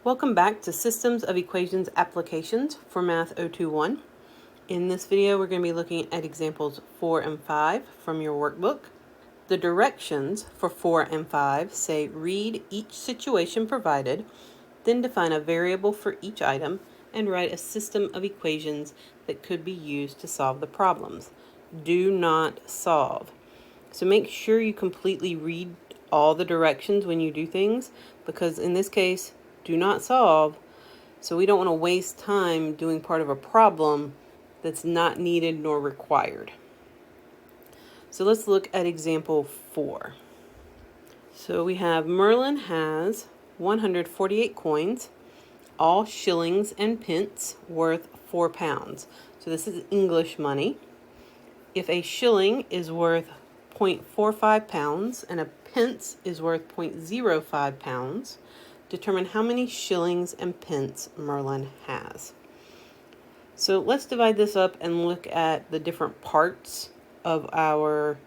Welcome back to Systems of Equations Applications for MAT021. In this video, we're going to be looking at examples 4 and 5 from your workbook. The directions for 4 and 5 say read each situation provided, then define a variable for each item, and write a system of equations that could be used to solve the problems. Do not solve. So make sure you completely read all the directions when you do things, because in this case, do not solve. So we don't want to waste time doing part of a problem that's not needed nor required. So let's look at example 4. So we have Merlin has 148 coins, all shillings and pence, worth 4 pounds. So this is English money. If a shilling is worth 0.45 pounds and a pence is worth 0.05 pounds, determine how many shillings and pence Merlin has. So let's divide this up and look at the different parts of our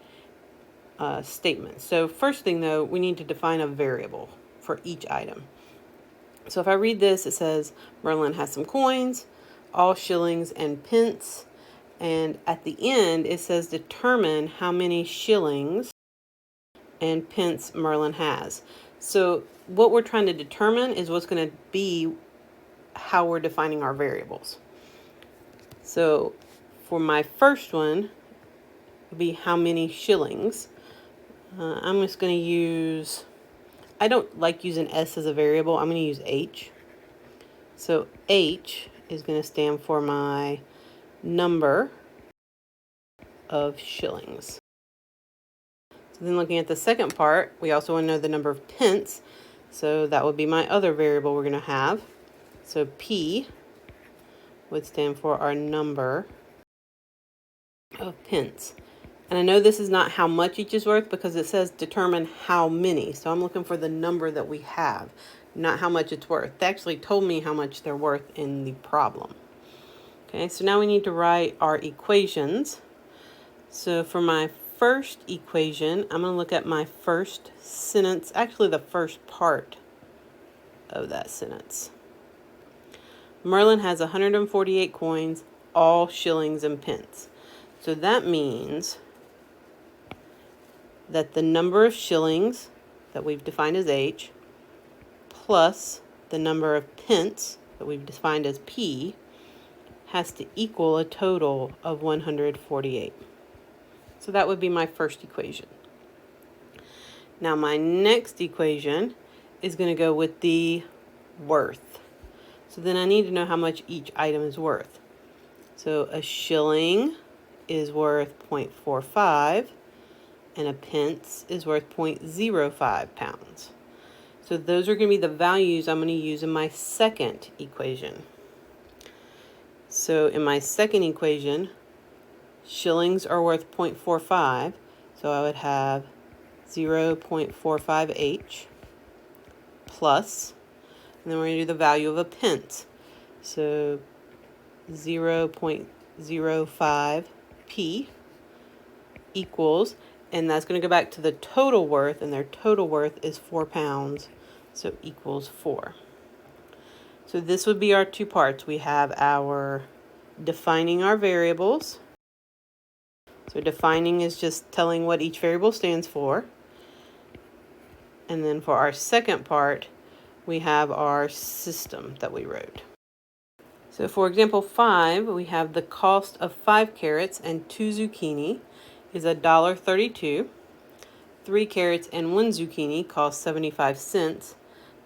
statement. So first thing though, we need to define a variable for each item. So if I read this, it says Merlin has some coins, all shillings and pence, and at the end it says determine how many shillings and pence Merlin has. So what we're trying to determine is what's going to be how we're defining our variables. So for my first one, it would be how many shillings. I'm just going to use, I don't like using S as a variable. I'm going to use H. So H is going to stand for my number of shillings. So then looking at the second part, we also want to know the number of pence. So that would be my other variable we're going to have. So P would stand for our number of pence. And I know this is not how much each is worth because it says determine how many. So I'm looking for the number that we have, not how much it's worth. They actually told me how much they're worth in the problem. Okay, so now we need to write our equations. So for my first equation, I'm going to look at my first sentence, actually the first part of that sentence. Merlin has 148 coins, all shillings and pence. So that means that the number of shillings that we've defined as H plus the number of pence that we've defined as P has to equal a total of 148. So that would be my first equation. Now my next equation is going to go with the worth. So then I need to know how much each item is worth. So a shilling is worth 0.45 and a pence is worth 0.05 pounds. So those are going to be the values I'm going to use in my second equation. So in my second equation, shillings are worth 0.45, so I would have 0.45H plus, and then we're going to do the value of a pence. So 0.05P equals, and that's going to go back to the total worth, and their total worth is 4 pounds, so equals 4. So this would be our two parts. We have our defining our variables. So defining is just telling what each variable stands for. And then for our second part, we have our system that we wrote. So for example 5, we have the cost of 5 carrots and 2 zucchini is $1.32. 3 carrots and 1 zucchini cost 75 cents.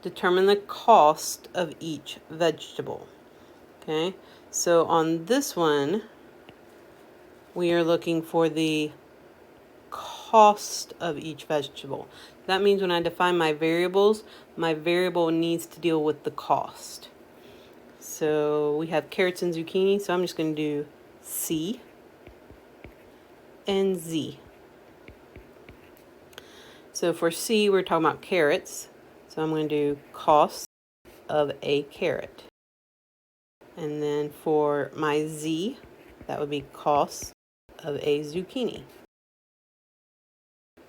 Determine the cost of each vegetable. Okay, so on this one, we are looking for the cost of each vegetable. That means when I define my variables, my variable needs to deal with the cost. So we have carrots and zucchini, so I'm just going to do C and Z. So for C, we're talking about carrots, so I'm going to do cost of a carrot. And then for my Z, that would be cost of a zucchini.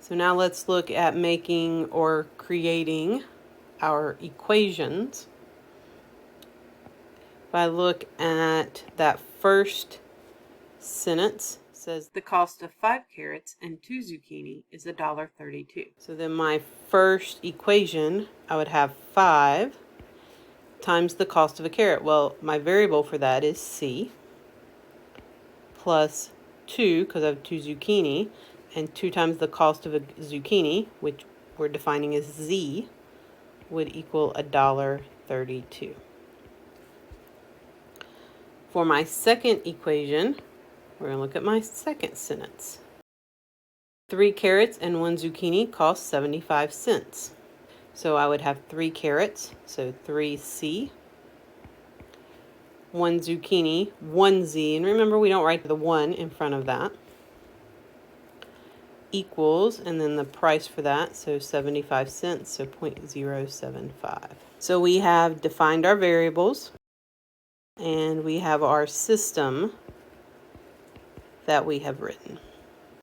So now let's look at making or creating our equations. If I look at that first sentence, it says the cost of 5 carrots and 2 zucchini is $1.32. So then my first equation, I would have 5 times the cost of a carrot. Well, my variable for that is C, plus 2, because I have 2 zucchini, and 2 times the cost of a zucchini, which we're defining as Z, would equal $1.32. For my second equation, we're going to look at my second sentence. 3 carrots and 1 zucchini cost 75 cents. So I would have 3 carrots, so 3C, 1 zucchini, 1Z, and remember we don't write the 1 in front of that, equals, and then the price for that, so 75 cents, so 0.075. So we have defined our variables, and we have our system that we have written.